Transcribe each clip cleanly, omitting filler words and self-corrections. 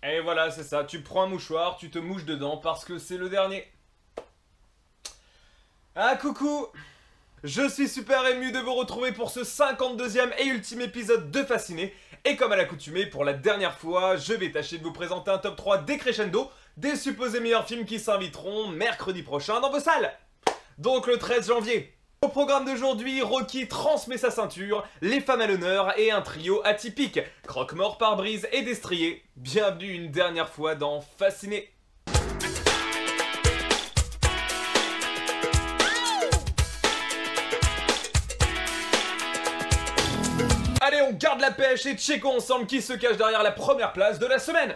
Et voilà, c'est ça, tu prends un mouchoir, tu te mouches dedans parce que c'est le dernier. Ah coucou! Je suis super ému de vous retrouver pour ce 52e et ultime épisode de Fasciné. Et comme à l'accoutumée, pour la dernière fois, je vais tâcher de vous présenter un top 3 décrescendo des supposés meilleurs films qui s'inviteront mercredi prochain dans vos salles. Donc le 13 janvier. Au programme d'aujourd'hui, Rocky transmet sa ceinture, les femmes à l'honneur et un trio atypique. Croque-mort, pare-brise et destrier. Bienvenue une dernière fois dans Fasciné. Allez, on garde la pêche et checkons ensemble qui se cache derrière la première place de la semaine.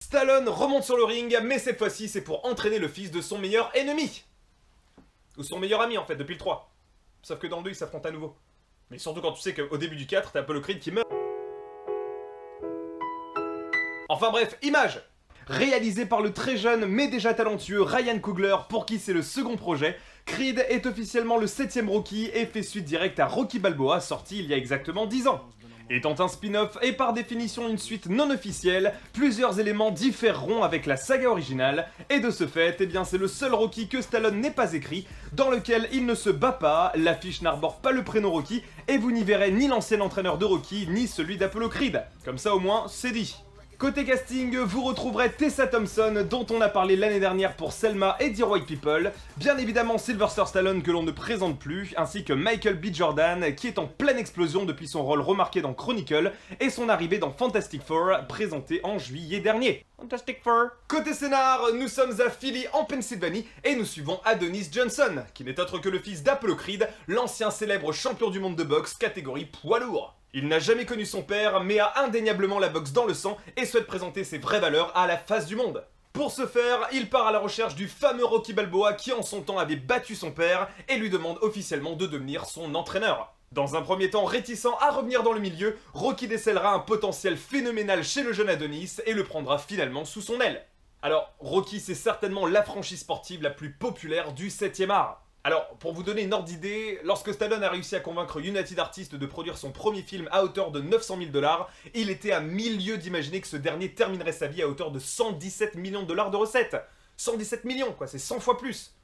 Stallone remonte sur le ring, mais cette fois-ci c'est pour entraîner le fils de son meilleur ennemi. Ou son meilleur ami en fait, depuis le 3. Sauf que dans le 2 ils s'affrontent à nouveau. Mais surtout quand tu sais qu'au début du 4, t'as Apollo Creed qui meurt. Enfin bref, image. Réalisé par le très jeune mais déjà talentueux Ryan Coogler, pour qui c'est le second projet, Creed est officiellement le 7ème Rocky et fait suite directe à Rocky Balboa, sorti il y a exactement 10 ans. Étant un spin-off et par définition une suite non officielle, plusieurs éléments différeront avec la saga originale, et de ce fait, eh bien c'est le seul Rocky que Stallone n'ait pas écrit, dans lequel il ne se bat pas, l'affiche n'arbore pas le prénom Rocky, et vous n'y verrez ni l'ancien entraîneur de Rocky, ni celui d'Apollo Creed. Comme ça au moins, c'est dit. Côté casting, vous retrouverez Tessa Thompson, dont on a parlé l'année dernière pour Selma et Dear White People, bien évidemment Sylvester Stallone que l'on ne présente plus, ainsi que Michael B. Jordan, qui est en pleine explosion depuis son rôle remarqué dans Chronicle, et son arrivée dans Fantastic Four, présenté en juillet dernier. Fantastic Four. Côté scénar, nous sommes à Philly en Pennsylvanie, et nous suivons Adonis Johnson, qui n'est autre que le fils d'Apollo Creed, l'ancien célèbre champion du monde de boxe, catégorie poids lourd. Il n'a jamais connu son père, mais a indéniablement la boxe dans le sang et souhaite présenter ses vraies valeurs à la face du monde. Pour ce faire, il part à la recherche du fameux Rocky Balboa qui en son temps avait battu son père et lui demande officiellement de devenir son entraîneur. Dans un premier temps réticent à revenir dans le milieu, Rocky décèlera un potentiel phénoménal chez le jeune Adonis et le prendra finalement sous son aile. Alors, Rocky c'est certainement la franchise sportive la plus populaire du 7ème art. Alors, pour vous donner une ordre d'idée, lorsque Stallone a réussi à convaincre United Artists de produire son premier film à hauteur de 900 000 $, il était à 1000 lieues d'imaginer que ce dernier terminerait sa vie à hauteur de 117 millions de $ de recettes. 117 millions, quoi, c'est 100 fois plus.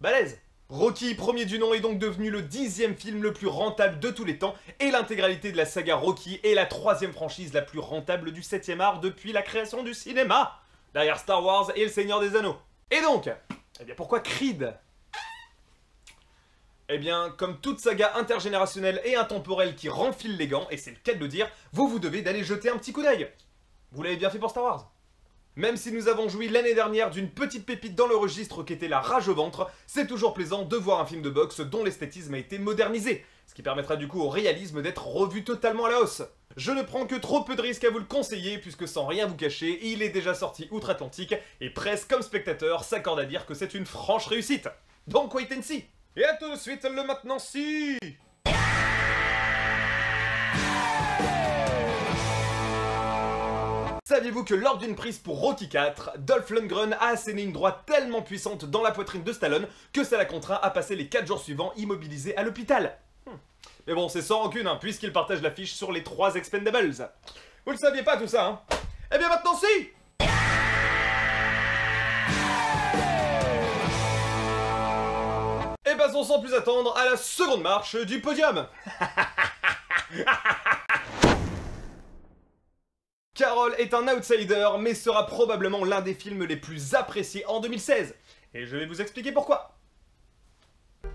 Balèze. Rocky, premier du nom, est donc devenu le 10e film le plus rentable de tous les temps, et l'intégralité de la saga Rocky est la 3e franchise la plus rentable du 7ème art depuis la création du cinéma, derrière Star Wars et Le Seigneur des Anneaux. Et donc, eh bien pourquoi Creed ? Eh bien, comme toute saga intergénérationnelle et intemporelle qui renfile les gants, et c'est le cas de le dire, vous devez d'aller jeter un petit coup d'œil. Vous l'avez bien fait pour Star Wars. Même si nous avons joui l'année dernière d'une petite pépite dans le registre qu'était la rage au ventre, c'est toujours plaisant de voir un film de boxe dont l'esthétisme a été modernisé, ce qui permettra du coup au réalisme d'être revu totalement à la hausse. Je ne prends que trop peu de risques à vous le conseiller, puisque sans rien vous cacher, il est déjà sorti outre-Atlantique, et Presse comme spectateur s'accorde à dire que c'est une franche réussite. Donc wait and see. Et à tout de suite, le maintenant si. Saviez-vous que lors d'une prise pour Rocky 4, Dolph Lundgren a asséné une droite tellement puissante dans la poitrine de Stallone que ça l'a contraint à passer les 4 jours suivants immobilisé à l'hôpital. Mais bon, c'est sans rancune, hein, puisqu'il partage l'affiche sur les 3 Expendables. Vous le saviez pas tout ça, hein? Eh bien maintenant si. Et passons sans plus attendre à la seconde marche du podium. Carol est un outsider, mais sera probablement l'un des films les plus appréciés en 2016. Et je vais vous expliquer pourquoi.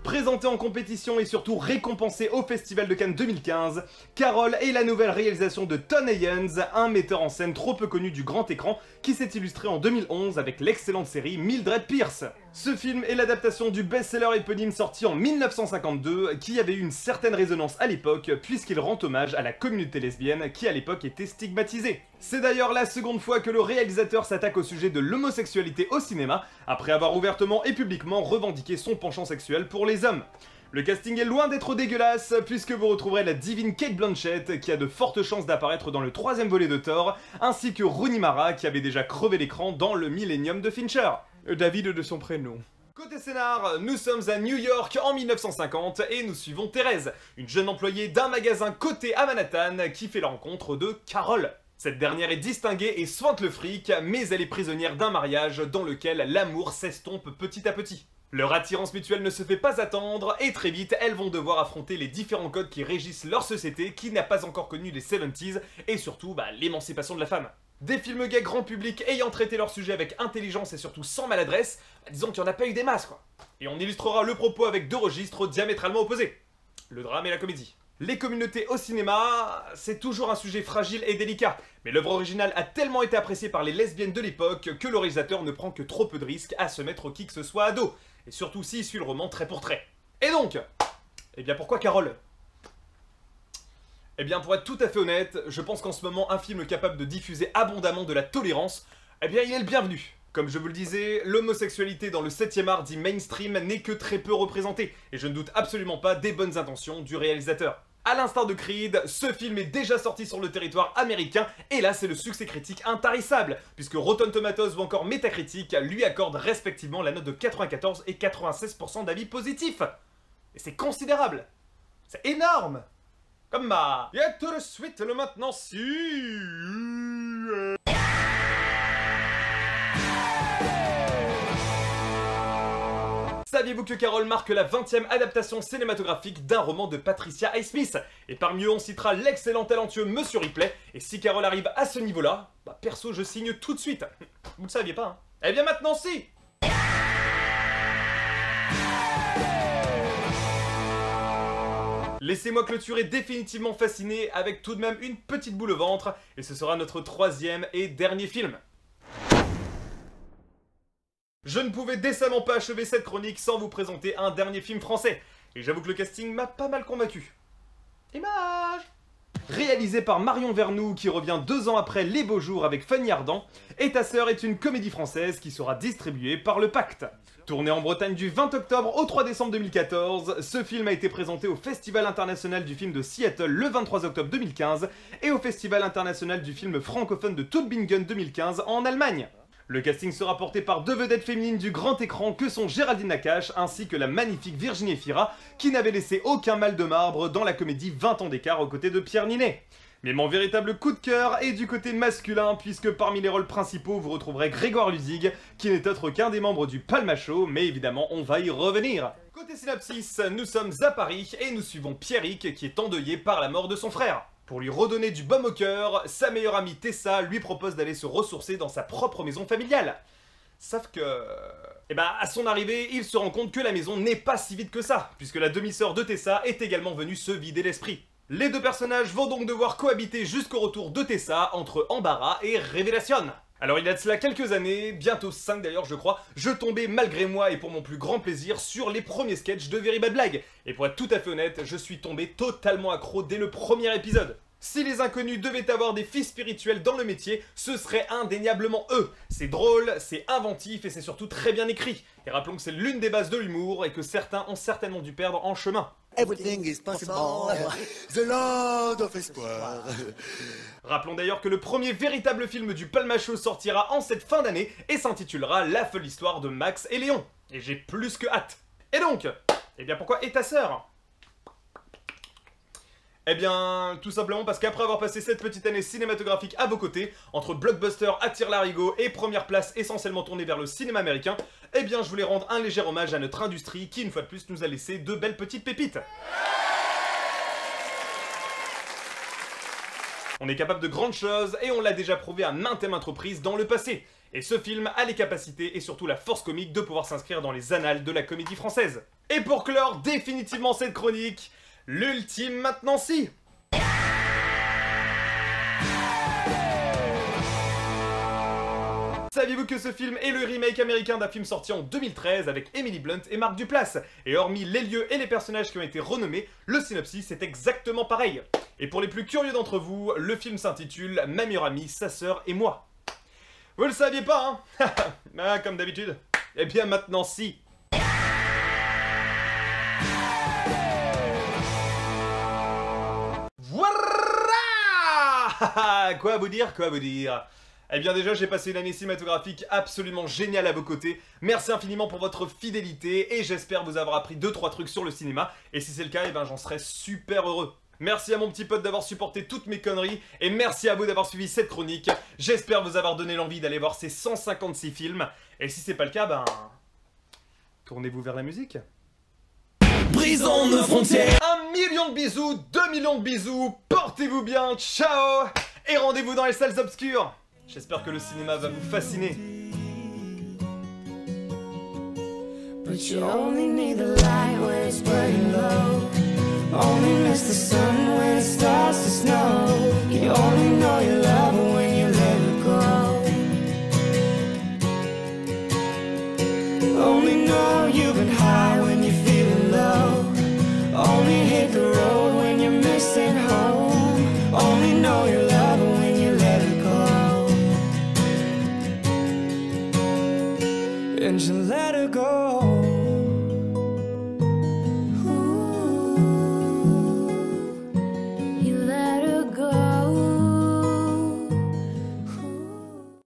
Présenté en compétition et surtout récompensé au Festival de Cannes 2015, Carol est la nouvelle réalisation de Todd Haynes, un metteur en scène trop peu connu du grand écran qui s'est illustré en 2011 avec l'excellente série Mildred Pierce. Ce film est l'adaptation du best-seller éponyme sorti en 1952 qui avait eu une certaine résonance à l'époque puisqu'il rend hommage à la communauté lesbienne qui à l'époque était stigmatisée. C'est d'ailleurs la seconde fois que le réalisateur s'attaque au sujet de l'homosexualité au cinéma après avoir ouvertement et publiquement revendiqué son penchant sexuel pour les hommes. Le casting est loin d'être dégueulasse, puisque vous retrouverez la divine Cate Blanchett, qui a de fortes chances d'apparaître dans le 3ème volet de Thor, ainsi que Rooney Mara, qui avait déjà crevé l'écran dans le Millennium de Fincher. David de son prénom. Côté scénar, nous sommes à New York en 1950 et nous suivons Thérèse, une jeune employée d'un magasin coté à Manhattan qui fait la rencontre de Carole. Cette dernière est distinguée et sointe le fric, mais elle est prisonnière d'un mariage dans lequel l'amour s'estompe petit à petit. Leur attirance mutuelle ne se fait pas attendre et très vite, elles vont devoir affronter les différents codes qui régissent leur société qui n'a pas encore connu les 70s et surtout l'émancipation de la femme. Des films gays grand public ayant traité leur sujet avec intelligence et surtout sans maladresse, disons qu'il n'y en a pas eu des masses quoi. Et on illustrera le propos avec deux registres diamétralement opposés. Le drame et la comédie. Les communautés au cinéma, c'est toujours un sujet fragile et délicat, mais l'œuvre originale a tellement été appréciée par les lesbiennes de l'époque que le réalisateur ne prend que trop peu de risques à se mettre qui que ce soit à dos, et surtout s'il suit le roman trait pour trait. Et donc, pourquoi Carole ? Pour être tout à fait honnête, je pense qu'en ce moment, un film capable de diffuser abondamment de la tolérance, il est le bienvenu. Comme je vous le disais, l'homosexualité dans le 7e art dit mainstream n'est que très peu représentée, et je ne doute absolument pas des bonnes intentions du réalisateur. A l'instar de Creed, ce film est déjà sorti sur le territoire américain, et là c'est le succès critique intarissable, puisque Rotten Tomatoes ou encore Metacritic lui accordent respectivement la note de 94 et 96% d'avis positifs. Et c'est considérable. C'est énorme. Comme et tout de suite le maintenant si... Saviez-vous que Carole marque la 20e adaptation cinématographique d'un roman de Patricia Highsmith? Et parmi eux, on citera l'excellent talentueux Monsieur Ripley, et si Carole arrive à ce niveau-là, perso je signe tout de suite. Vous le saviez pas, hein? Maintenant si! Laissez-moi clôturer définitivement fasciné avec tout de même une petite boule au ventre, et ce sera notre 3e et dernier film. Je ne pouvais décemment pas achever cette chronique sans vous présenter un dernier film français, et j'avoue que le casting m'a pas mal convaincu. Image! Réalisé par Marion Vernou qui revient 2 ans après Les Beaux Jours avec Fanny Ardant, Et ta sœur est une comédie française qui sera distribuée par Le Pacte. Tourné en Bretagne du 20 octobre au 3 décembre 2014, ce film a été présenté au Festival international du film de Seattle le 23 octobre 2015 et au Festival international du film francophone de Tübingen 2015 en Allemagne. Le casting sera porté par 2 vedettes féminines du grand écran que sont Géraldine Nakache ainsi que la magnifique Virginie Efira qui n'avait laissé aucun mal de marbre dans la comédie 20 ans d'écart aux côtés de Pierre Ninet. Mais mon véritable coup de cœur est du côté masculin puisque parmi les rôles principaux vous retrouverez Grégoire Ludig qui n'est autre qu'un des membres du Palma Show, mais évidemment on va y revenir. Côté synopsis, nous sommes à Paris et nous suivons Pierrick qui est endeuillé par la mort de son frère. Pour lui redonner du baume au cœur, sa meilleure amie Tessa lui propose d'aller se ressourcer dans sa propre maison familiale. Sauf que... à son arrivée, il se rend compte que la maison n'est pas si vide que ça, puisque la demi-sœur de Tessa est également venue se vider l'esprit. Les deux personnages vont donc devoir cohabiter jusqu'au retour de Tessa entre embarras et révélation. Alors il y a de cela quelques années, bientôt 5 d'ailleurs je crois, je tombais malgré moi et pour mon plus grand plaisir sur les premiers sketchs de Very Bad Blague. Et pour être tout à fait honnête, je suis tombé totalement accro dès le premier épisode. Si les inconnus devaient avoir des fils spirituels dans le métier, ce serait indéniablement eux. C'est drôle, c'est inventif et c'est surtout très bien écrit. Et rappelons que c'est l'une des bases de l'humour et que certains ont certainement dû perdre en chemin. Everything is possible, the Lord of Espoir. Rappelons d'ailleurs que le premier véritable film du Palma Show sortira en cette fin d'année et s'intitulera La folle histoire de Max et Léon. Et j'ai plus que hâte. Et donc, pourquoi Et ta sœur ? Tout simplement parce qu'après avoir passé cette petite année cinématographique à vos côtés, entre blockbuster à tire-larigot et première place essentiellement tournée vers le cinéma américain, je voulais rendre un léger hommage à notre industrie qui, une fois de plus, nous a laissé de belles petites pépites. On est capable de grandes choses et on l'a déjà prouvé à maintes et maintes reprises dans le passé. Et ce film a les capacités et surtout la force comique de pouvoir s'inscrire dans les annales de la comédie française. Et pour clore définitivement cette chronique, l'ultime maintenant si. Saviez-vous que ce film est le remake américain d'un film sorti en 2013 avec Emily Blunt et Mark Duplass? Et hormis les lieux et les personnages qui ont été renommés, le synopsis est exactement pareil. Et pour les plus curieux d'entre vous, le film s'intitule Ma meilleure amie, sa sœur et moi. Vous le saviez pas, hein? Comme d'habitude. Maintenant si. Voilà! Quoi vous dire? Eh bien déjà, j'ai passé une année cinématographique absolument géniale à vos côtés. Merci infiniment pour votre fidélité et j'espère vous avoir appris 2-3 trucs sur le cinéma. Et si c'est le cas, eh ben, j'en serais super heureux. Merci à mon petit pote d'avoir supporté toutes mes conneries et merci à vous d'avoir suivi cette chronique. J'espère vous avoir donné l'envie d'aller voir ces 156 films. Et si c'est pas le cas, ben... tournez-vous vers la musique. Brisons nos frontières. 1 million de bisous, 2 millions de bisous, portez-vous bien, ciao. Et rendez-vous dans les salles obscures. J'espère que le cinéma va vous fasciner. But you only need the light when it's burning low. Only miss the sun when it starts to snow. You only know you love her when you let her go. Only know you've been high when you're feeling low. Only hit the road when you're missing home. Only know you love her when you let her go. And you let her go.